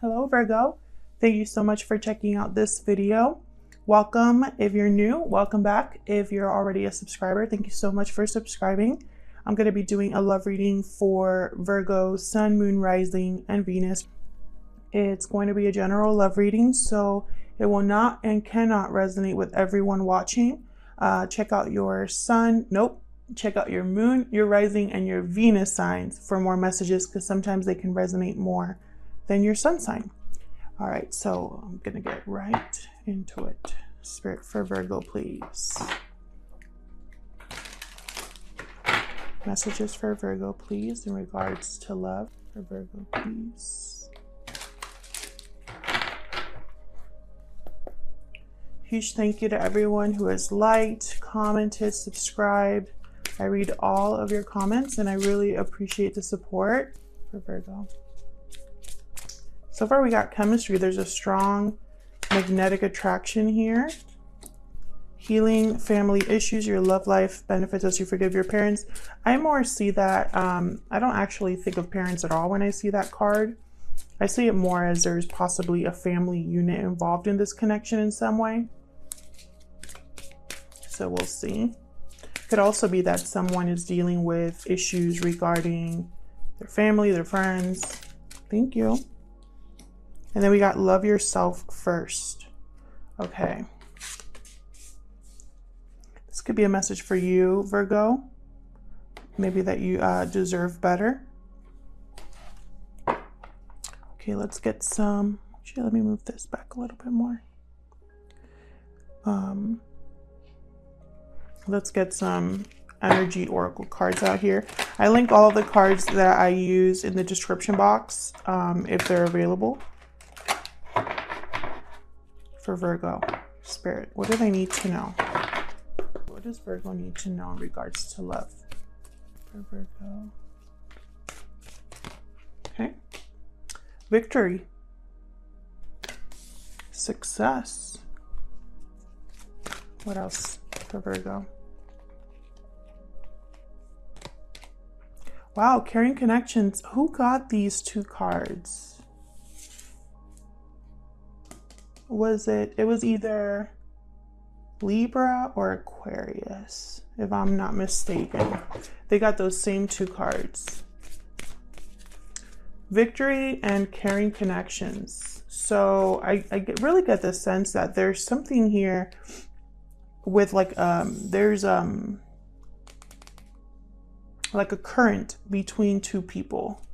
Hello Virgo, thank you so much for checking out this video. Welcome if you're new, welcome back if you're already a subscriber. Thank you so much for subscribing. I'm going to be doing a love reading for Virgo, Sun, Moon, Rising, and Venus. It's going to be a general love reading, so it will not and cannot resonate with everyone watching. Check out your Sun, check out your Moon, your Rising, and your Venus signs for more messages, because sometimes they can resonate more than your Sun sign. All right, so I'm gonna get right into it. Spirit for Virgo, please. Messages for Virgo, please, in regards to love. For Virgo, please. Huge thank you to everyone who has liked, commented, subscribed. I read all of your comments and I really appreciate the support. For Virgo. So far we got chemistry. There's a strong magnetic attraction here. Healing family issues, your love life benefits as you forgive your parents. I more see that, I don't actually think of parents at all when I see that card. I see it more as there's possibly a family unit involved in this connection in some way. So we'll see. Could also be that someone is dealing with issues regarding their family, their friends. Thank you. And then we got love yourself first. Okay. This could be a message for you, Virgo. Maybe that you deserve better. Okay, let's get some. Actually, let me move this back a little bit more. Let's get some energy oracle cards out here. I link all of the cards that I use in the description box if they're available. For Virgo, Spirit, what do they need to know? What does Virgo need to know in regards to love? For Virgo. Okay. Victory. Success. What else for Virgo? Wow, caring connections. Who got these two cards? It was either Libra or Aquarius, if I'm not mistaken. They got those same two cards. Victory and caring connections. So I really get the sense that there's something here with like there's like a current between two people,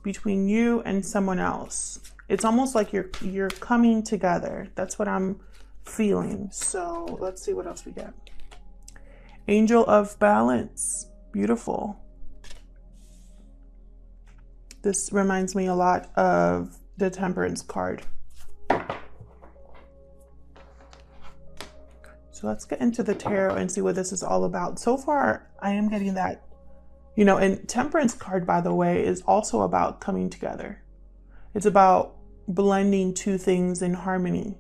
between you and someone else. It's almost like you're coming together. That's what I'm feeling. So let's see what else we get. Angel of Balance. Beautiful. This reminds me a lot of the Temperance card. So let's get into the tarot and see what this is all about. So far, I am getting that, and Temperance card, by the way, is also about coming together. It's about blending two things in harmony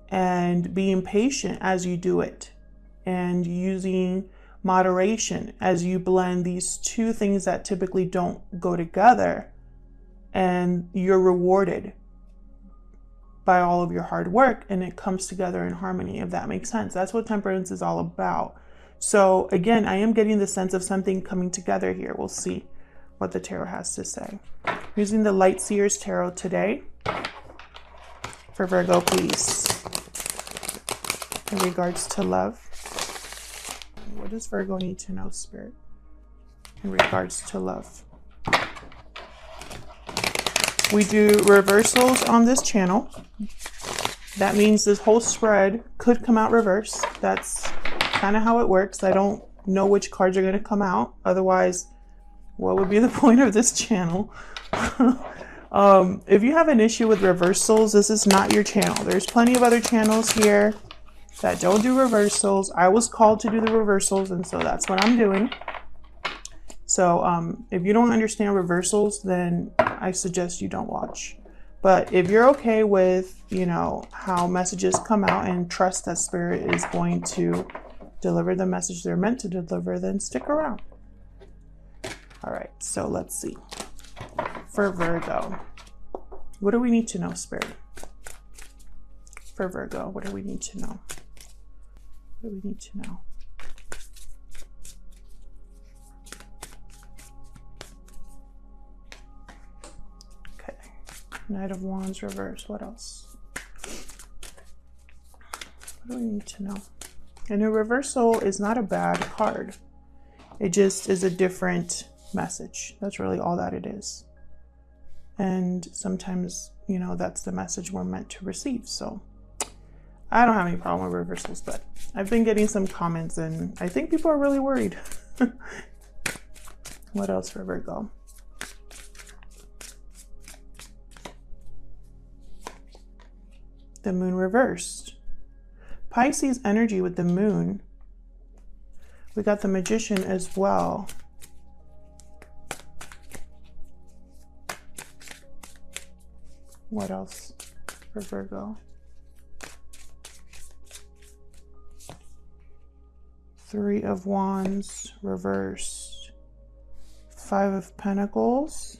and being patient as you do it and using moderation as you blend these two things that typically don't go together, and you're rewarded by all of your hard work and it comes together in harmony, if that makes sense. That's what Temperance is all about. So again, I am getting the sense of something coming together here. We'll see what the tarot has to say. I'm using the Light Seers Tarot today. For Virgo, please. In regards to love. What does Virgo need to know, Spirit? In regards to love. We do reversals on this channel. That means this whole spread could come out reverse. That's kind of how it works. I don't know which cards are going to come out. Otherwise, what would be the point of this channel? If you have an issue with reversals, this is not your channel. There's plenty of other channels here that don't do reversals. I was called to do the reversals, and so that's what I'm doing. So if you don't understand reversals, then I suggest you don't watch. But if you're okay with, how messages come out and trust that Spirit is going to deliver the message they're meant to deliver, then stick around. All right, so let's see. For Virgo, What do we need to know, Spirit? For Virgo, what do we need to know? What do we need to know? Okay. Knight of Wands reverse. What else? What do we need to know? And a reversal is not a bad card. It just is a different message. That's really all that it is. And sometimes, you know, that's the message we're meant to receive. So I don't have any problem with reversals, but I've been getting some comments and I think people are really worried. What else for Virgo? The moon reversed. Pisces energy with the moon. We got the Magician as well. What else for Virgo? Three of Wands reversed. Five of Pentacles.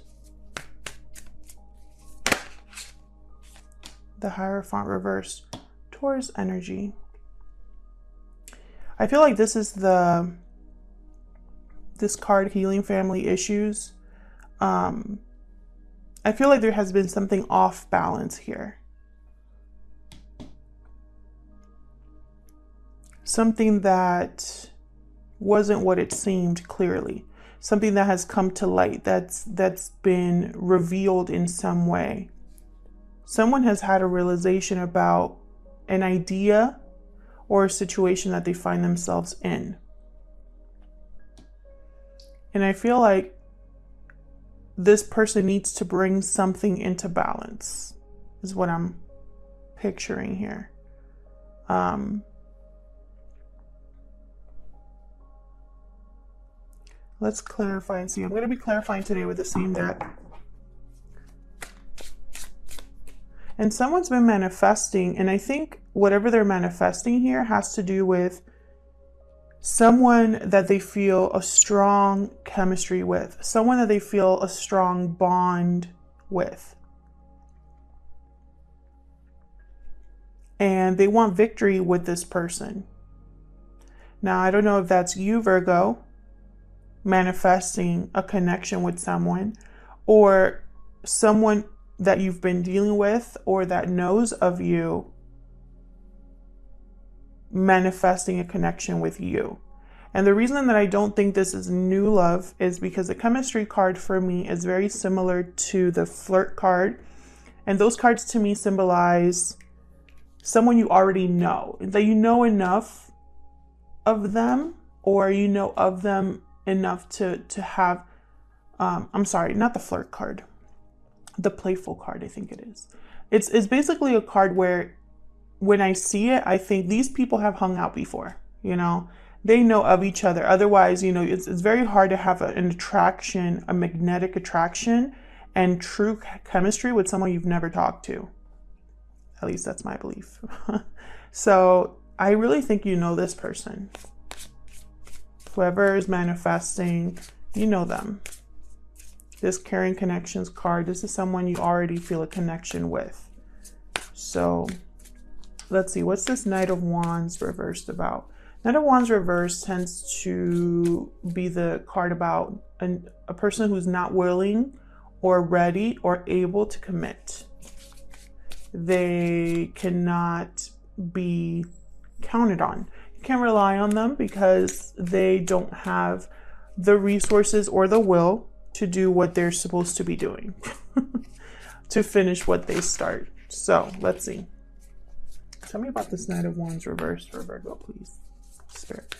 The Hierophant reversed. Taurus energy. I feel like this is this card, Healing Family Issues. I feel like there has been something off balance here. Something that wasn't what it seemed clearly. Something that has come to light, that's been revealed in some way. Someone has had a realization about an idea or a situation that they find themselves in. And I feel like this person needs to bring something into balance, is what I'm picturing here. Let's clarify and see. I'm going to be clarifying today with the same deck. And someone's been manifesting, and I think whatever they're manifesting here has to do with someone that they feel a strong chemistry with, someone that they feel a strong bond with. And they want victory with this person. Now, I don't know if that's you, Virgo, manifesting a connection with someone, or someone that you've been dealing with or that knows of you manifesting a connection with you. And the reason that I don't think this is new love is because the chemistry card for me is very similar to the flirt card. And those cards to me symbolize someone you already know, that you know enough of them, or you know of them enough to have, I'm sorry, not the flirt card, the playful card, I think it is. It's basically a card where when I see it, I think these people have hung out before, you know, they know of each other. Otherwise, you know, it's very hard to have an attraction, a magnetic attraction and true chemistry with someone you've never talked to. At least that's my belief. So I really think you know this person. Whoever is manifesting, you know them. This Caring Connections card, this is someone you already feel a connection with. So let's see, what's this Knight of Wands reversed about? Knight of Wands reversed tends to be the card about a person who's not willing or ready or able to commit. They cannot be counted on. You can't rely on them because they don't have the resources or the will to do what they're supposed to be doing, to finish what they start. So let's see. Tell me about this Knight of Wands reversed for Virgo, please. Spirit.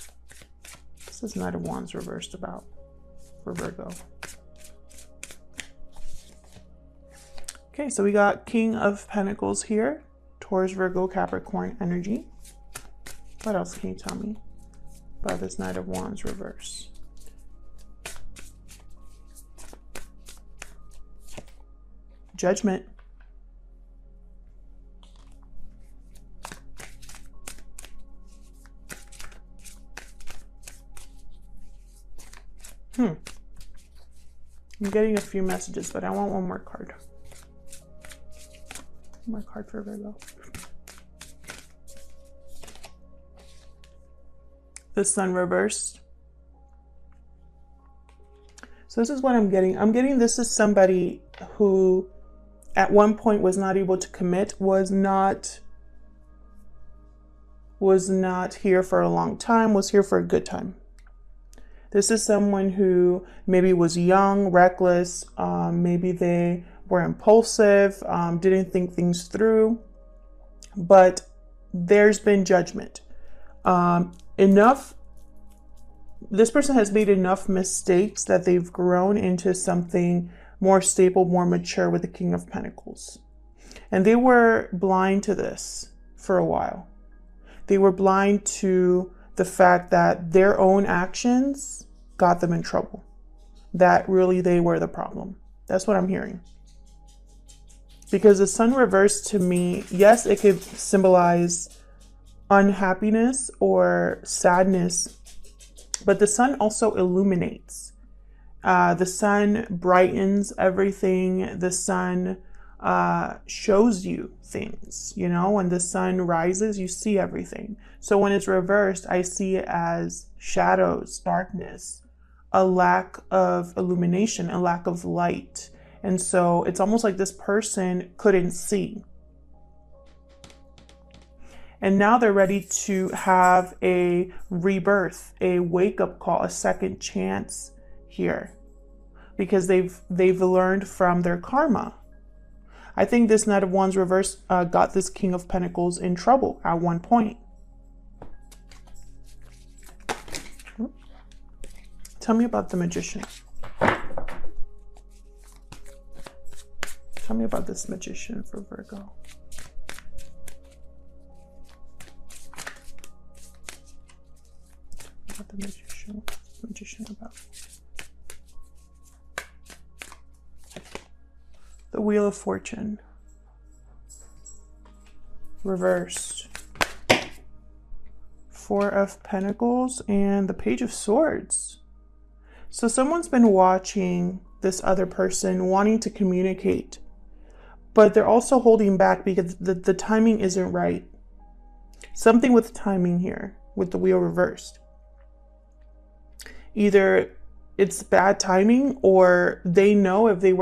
This is Knight of Wands reversed about for Virgo. Okay, so we got King of Pentacles here. Taurus, Virgo, Capricorn energy. What else can you tell me about this Knight of Wands reverse? Judgment. I'm getting a few messages, but I want one more card. One more card for Virgo. The Sun reversed. So this is what I'm getting. I'm getting this is somebody who at one point was not able to commit, was not here for a long time, was here for a good time. This is someone who maybe was young, reckless, maybe they were impulsive, didn't think things through, but there's been judgment. This person has made enough mistakes that they've grown into something more stable, more mature with the King of Pentacles. And they were blind to this for a while. They were blind to the fact that their own actions got them in trouble. That really they were the problem. That's what I'm hearing. Because the Sun reversed to me, yes, it could symbolize unhappiness or sadness, but the Sun also illuminates. The Sun brightens everything. The Sun shows you things. You know, when the Sun rises, you see everything. So when it's reversed, I see it as shadows, darkness, a lack of illumination, a lack of light. And so it's almost like this person couldn't see. And now they're ready to have a rebirth, a wake-up call, a second chance here, because they've learned from their karma. I think this Knight of Wands reverse got this King of Pentacles in trouble at one point. Tell me about the Magician. Tell me about this Magician for Virgo. About the Magician. What's the Magician about? The Wheel of Fortune. Reversed. Four of Pentacles and the Page of Swords. So someone's been watching this other person, wanting to communicate, but they're also holding back because the timing isn't right. Something with timing here, with the wheel reversed. Either it's bad timing, or they know if they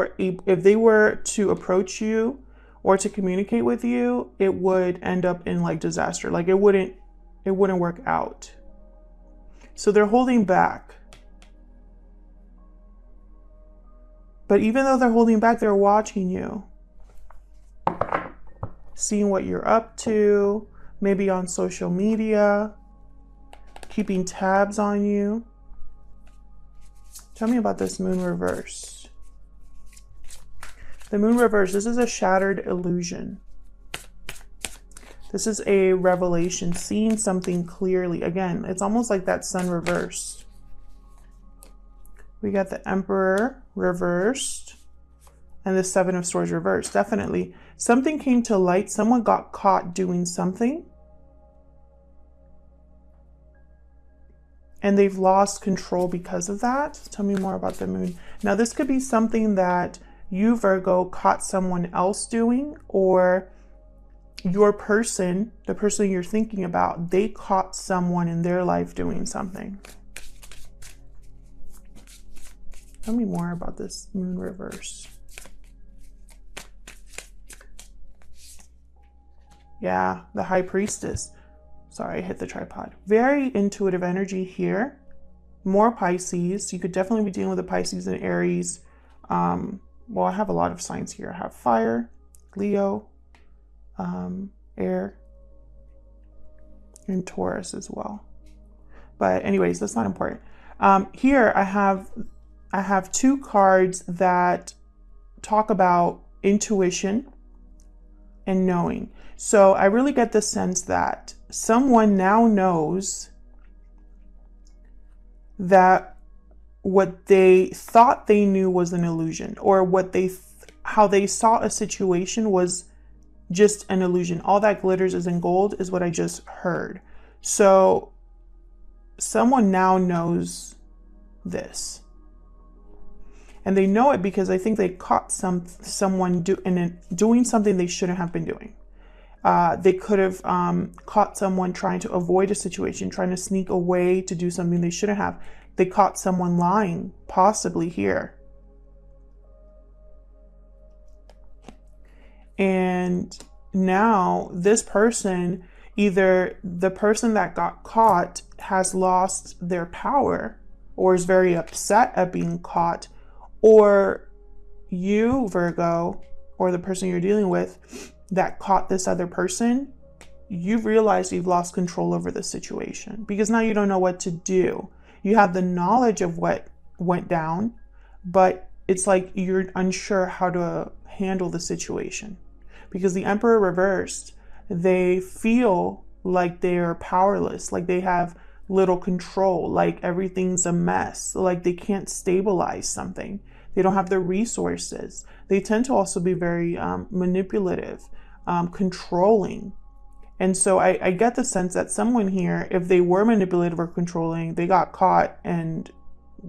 were to approach you or to communicate with you, it would end up in like disaster. Like it wouldn't work out. So they're holding back. But even though they're holding back, they're watching you, seeing what you're up to, maybe on social media, keeping tabs on you. Tell me about this Moon reverse. The Moon reverse, this is a shattered illusion. This is a revelation, seeing something clearly. Again, it's almost like that Sun reversed. We got the Emperor reversed and the Seven of Swords reversed. Definitely. Something came to light. Someone got caught doing something. And they've lost control because of that. Tell me more about the Moon. Now, this could be something that you, Virgo, caught someone else doing, or your person, the person you're thinking about, they caught someone in their life doing something. Tell me more about this Moon reverse. Yeah, the High Priestess. Sorry, I hit the tripod. Very intuitive energy here. More Pisces. You could definitely be dealing with the Pisces and Aries. Well, I have a lot of signs here. I have fire, Leo, air, and Taurus as well. But anyways, that's not important. Here I have two cards that talk about intuition and knowing. So I really get the sense that someone now knows that what they thought they knew was an illusion, or how they saw a situation was just an illusion. All that glitters isn't gold is what I just heard. So someone now knows this. And they know it because I think they caught someone doing something they shouldn't have been doing. They could have caught someone trying to avoid a situation, trying to sneak away to do something they shouldn't have. They caught someone lying, possibly here. And now this person, either the person that got caught has lost their power or is very upset at being caught, or you, Virgo, or the person you're dealing with that caught this other person, you've realized you've lost control over the situation because now you don't know what to do. You have the knowledge of what went down, but it's like you're unsure how to handle the situation. Because the Emperor reversed, they feel like they're powerless, like they have little control, like everything's a mess, like they can't stabilize something. They don't have the resources. They tend to also be very manipulative, controlling. And so I get the sense that someone here, if they were manipulative or controlling, they got caught and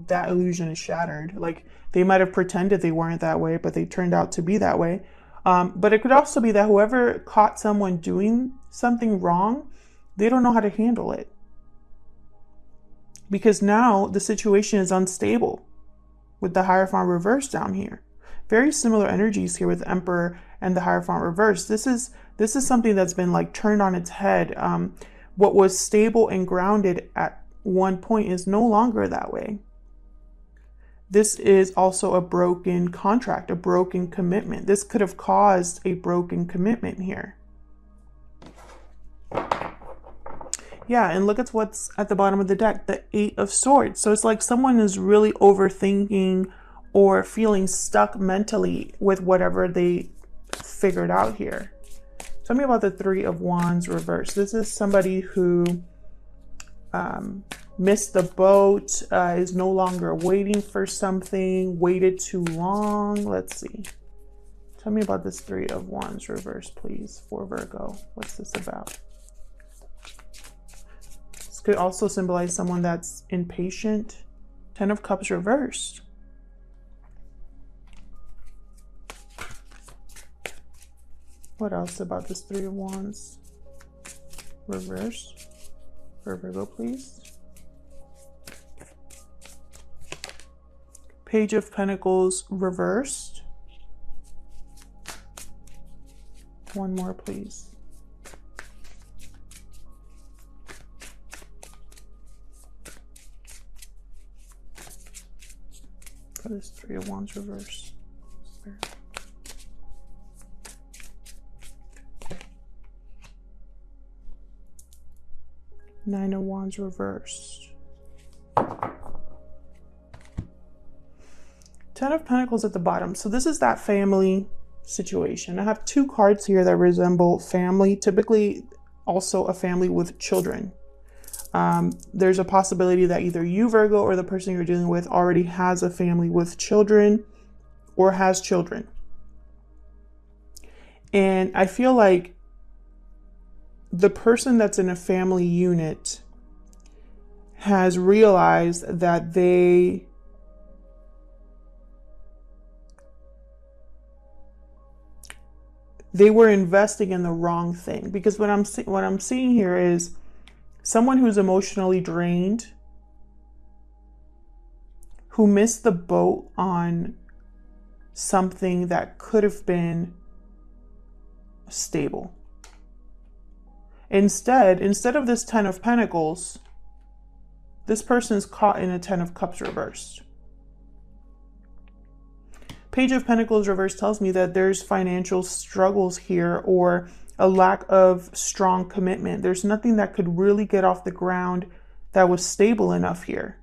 that illusion is shattered. Like they might have pretended they weren't that way, but they turned out to be that way. But it could also be that whoever caught someone doing something wrong, they don't know how to handle it. Because now the situation is unstable with the Hierophant reverse down here. Very similar energies here with the Emperor and the Hierophant reverse. This is something that's been like turned on its head. What was stable and grounded at one point is no longer that way. This is also a broken contract, a broken commitment. This could have caused a broken commitment here. Yeah, and look at what's at the bottom of the deck, the 8 of Swords. So it's like someone is really overthinking or feeling stuck mentally with whatever they figured out here. Tell me about the 3 of Wands reverse. This is somebody who missed the boat, is no longer waiting for something, waited too long. Let's see. Tell me about this 3 of Wands reverse, please, for Virgo. What's this about? This could also symbolize someone that's impatient. 10 of Cups reversed. What else about this 3 of Wands reverse for Virgo, please? Page of Pentacles reversed. One more, please. For this 3 of Wands reversed. Spirit. Nine of Wands reversed. 10 of Pentacles at the bottom. So this is that family situation. I have 2 cards here that resemble family, typically also a family with children. There's a possibility that either you, Virgo, or the person you're dealing with already has a family with children or has children. And I feel like the person that's in a family unit has realized that they were investing in the wrong thing. Because what I'm seeing here is someone who's emotionally drained, who missed the boat on something that could have been stable. Instead of this 10 of Pentacles, this person's caught in a 10 of Cups reversed. Page of Pentacles reversed tells me that there's financial struggles here or a lack of strong commitment. There's nothing that could really get off the ground that was stable enough here.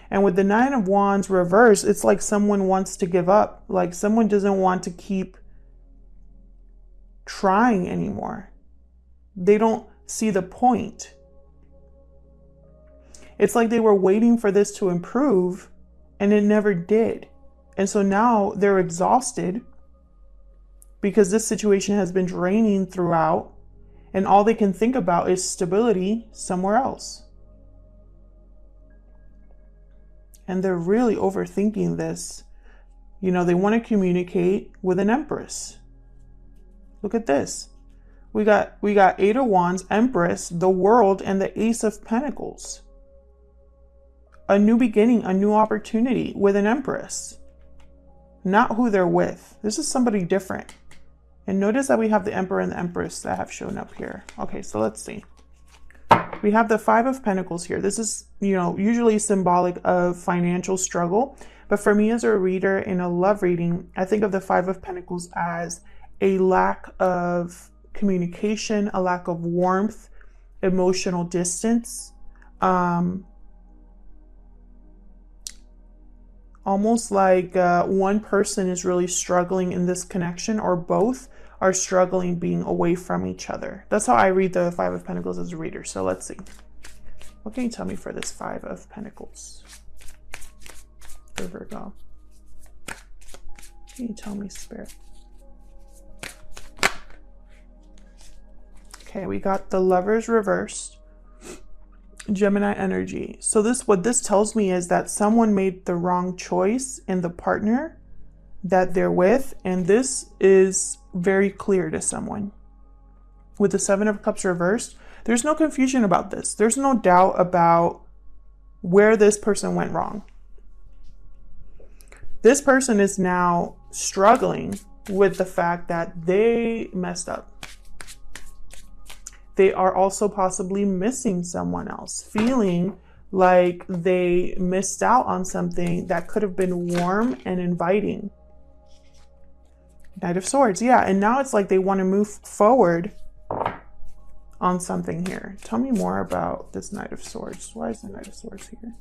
And with the 9 of Wands reversed, it's like someone wants to give up. Like someone doesn't want to keep trying anymore. They don't see the point. It's like they were waiting for this to improve and it never did. And so now they're exhausted because this situation has been draining throughout and all they can think about is stability somewhere else. And they're really overthinking this You know, they want to communicate with an Empress. Look at this. We got Eight of Wands, Empress, the World, and the Ace of Pentacles. A new beginning, a new opportunity with an Empress. Not who they're with. This is somebody different. And notice that we have the Emperor and the Empress that have shown up here. Okay, so let's see. We have the Five of Pentacles here. This is, you know, usually symbolic of financial struggle. But for me as a reader in a love reading, I think of the Five of Pentacles as a lack of communication, a lack of warmth, emotional distance. Almost like one person is really struggling in this connection, or both are struggling being away from each other. That's how I read the Five of Pentacles as a reader. So let's see. What can you tell me for this Five of Pentacles for Virgo? What can you tell me, Spirit? Okay, we got the Lovers reversed. Gemini energy. So what this tells me is that someone made the wrong choice in the partner that they're with, and this is very clear to someone. With the Seven of Cups reversed, there's no confusion about this. There's no doubt about where this person went wrong. This person is now struggling with the fact that they messed up. They are also possibly missing someone else, feeling like they missed out on something that could have been warm and inviting. Knight of Swords, yeah. And now it's like they want to move forward on something here. Tell me more about this Knight of Swords. Why is the Knight of Swords here?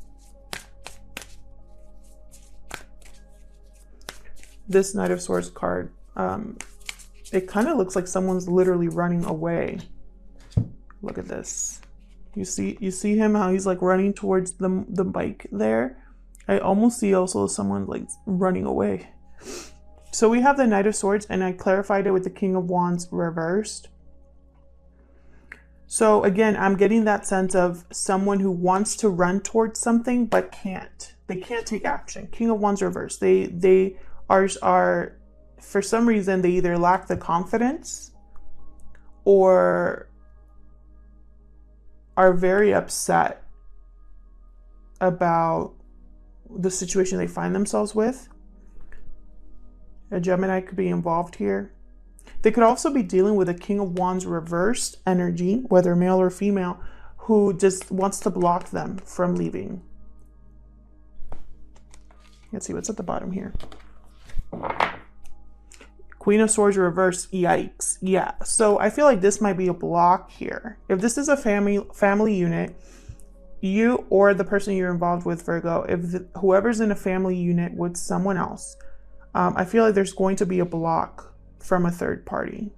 This Knight of Swords card, it kind of looks like someone's literally running away. Look at this. You see him, how he's like running towards the bike there. I almost see also someone like running away. So we have the Knight of Swords, and I clarified it with the King of Wands reversed. So again, I'm getting that sense of someone who wants to run towards something but can't. They can't take action. King of Wands reversed. They are for some reason they either lack the confidence or are very upset about the situation they find themselves with. A Gemini could be involved here. They could also be dealing with a King of Wands reversed energy, whether male or female, who just wants to block them from leaving. Let's see what's at the bottom here. Queen of Swords reversed, yikes. Yeah, so I feel like this might be a block here. If this is a family unit, you or the person you're involved with, Virgo, if whoever's in a family unit with someone else, I feel like there's going to be a block from a third party.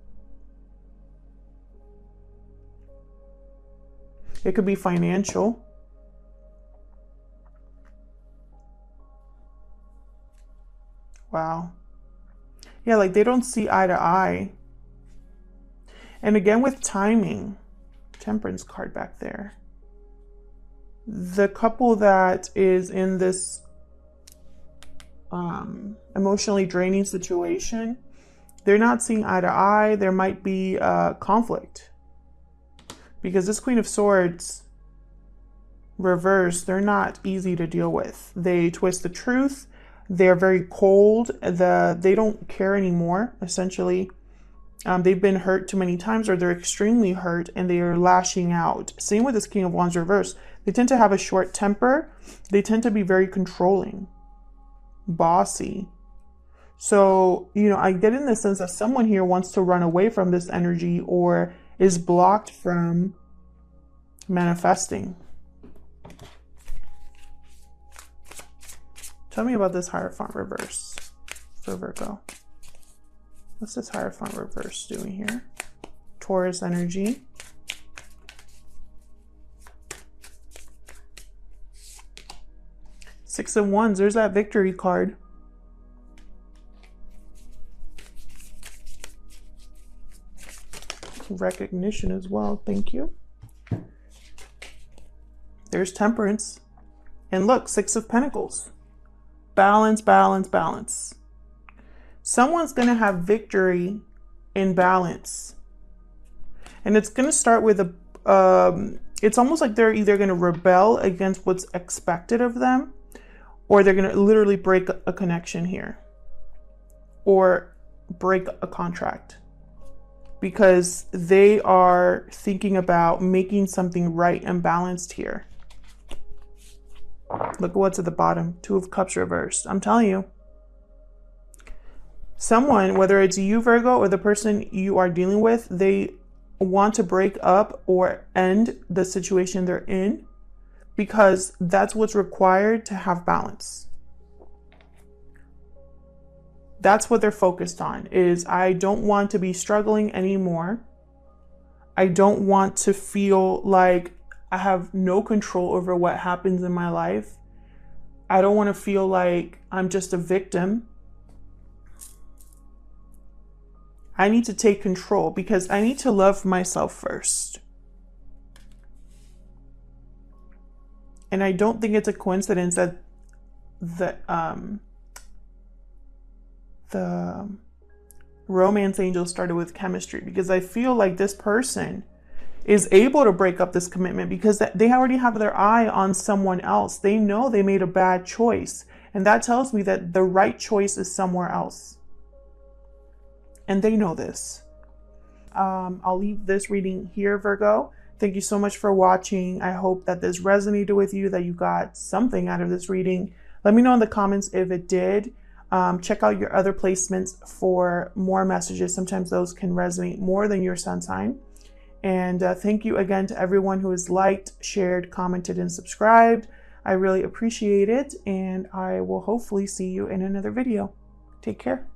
It could be financial. Wow. Yeah, like they don't see eye to eye. And again with timing, Temperance card back there. The couple that is in this emotionally draining situation, they're not seeing eye to eye. There might be conflict. Because this Queen of Swords reversed, they're not easy to deal with. They twist the truth. They're very cold. They don't care anymore, essentially. They've been hurt too many times, or they're extremely hurt and they are lashing out. Same with this King of Wands reverse. They tend to have a short temper. They tend to be very controlling, bossy. So, you know, I get in the sense that someone here wants to run away from this energy or is blocked from manifesting. Tell me about this Hierophant reverse for Virgo. What's this Hierophant reverse doing here? Taurus energy. Six of Wands, there's that victory card. Recognition as well, thank you. There's Temperance. And look, Six of Pentacles. Balance, balance, balance. someone's going to have victory in balance. And it's going to start with it's almost like they're either going to rebel against what's expected of them, or they're going to literally break a connection here, or break a contract, because they are thinking about making something right and balanced here. Look at what's at the bottom. Two of Cups reversed. I'm telling you, someone, whether it's you, Virgo, or the person you are dealing with, they want to break up or end the situation they're in, because that's what's required to have balance. That's what they're focused on, is I don't want to be struggling anymore. I don't want to feel like I have no control over what happens in my life. I don't want to feel like I'm just a victim. I need to take control, because I need to love myself first. And I don't think it's a coincidence that the romance angel started with chemistry, because I feel like this person is able to break up this commitment because they already have their eye on someone else. They know they made a bad choice. And that tells me that the right choice is somewhere else. And they know this. I'll leave this reading here, Virgo. Thank you so much for watching. I hope that this resonated with you, that you got something out of this reading. Let me know in the comments if it did. Check out your other placements for more messages. Sometimes those can resonate more than your sun sign. And thank you again to everyone who has liked, shared, commented, and subscribed. I really appreciate it. And I will hopefully see you in another video. Take care.